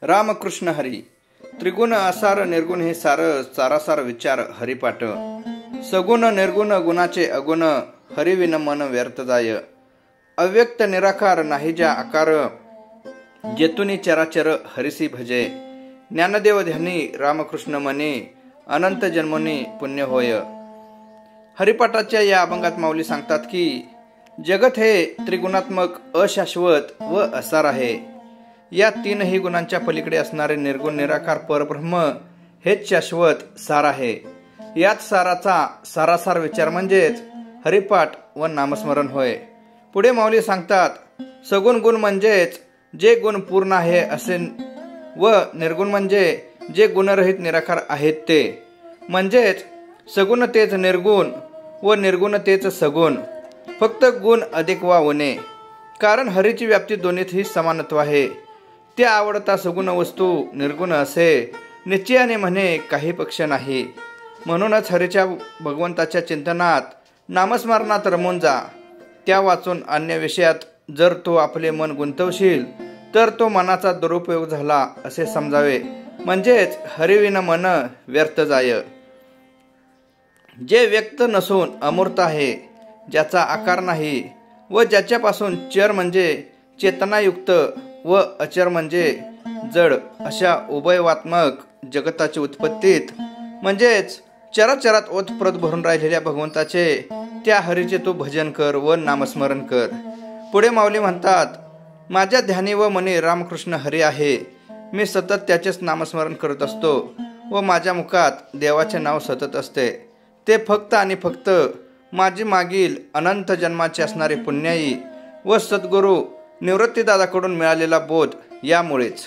रामकृष्ण हरी. त्रिगुण असार निर्गुण हे सार, सारासार विचार हरिपाठ. सगुण निर्गुण गुणाचे अगुण, हरिविन मन व्यर्थ जाय. अव्यक्त निराकार नाही ज्या आकार, जेतुनी चराचर हरिसी भजे. ज्ञानदेव ध्यानी रामकृष्ण मनी, अनंत जन्मोनी पुण्य होय. हरिपाठाच्या या अभंगात माऊली सांगतात की जगत हे त्रिगुणात्मक, अशाश्वत व असार आहे. या तीनही गुणांच्या पलीकडे असणारे निर्गुण निराकार परब्रह्म हेच शाश्वत सार आहे. याच साराचा सारासार विचार म्हणजेच हरिपाठ व नामस्मरण होय. पुढे माऊली सांगतात सगुण गुण म्हणजेच जे गुण पूर्ण आहे असे, व निर्गुण म्हणजे जे गुणरहित निराकार आहेत ते. म्हणजेच सगुण तेच निर्गुण व निर्गुण तेच सगुण, फक्त गुण अधिक वा उणे. कारण हरीची व्याप्ती दोन्हीतही समानत्व आहे. त्या आवडता सगुण वस्तू निर्गुण असे निश्चयाने म्हणे काही पक्ष नाही. म्हणूनच हरीच्या भगवंताच्या चिंतनात नामस्मरणात रमून जा. त्या वाचून अन्य विषयात जर तो आपले मन गुंतवशील तर तो मनाचा दुरुपयोग झाला असे समजावे. म्हणजेच हरिविन मन व्यर्थ जाय. जे व्यक्त नसून अमूर्त आहे, ज्याचा आकार नाही व ज्याच्यापासून चर म्हणजे चेतनायुक्त व अचर म्हणजे जड, अशा उभयवात्मक जगताची उत्पत्तीत म्हणजेच चराचरात ओतप्रत भरून राहिलेल्या भगवंताचे, त्या हरीचे तू भजन कर व नामस्मरण कर. पुढे माऊली म्हणतात माझ्या ध्यानी व मनी रामकृष्ण हरी आहे. मी सतत त्याचेच नामस्मरण करत असतो व माझ्या मुखात देवाचे नाव सतत असते. ते फक्त आणि फक्त माझी मागील अनंत जन्माचे असणारे पुण्याई व सद्गुरू निवृत्तीदादाकडून मिळालेला बोध यामुळेच.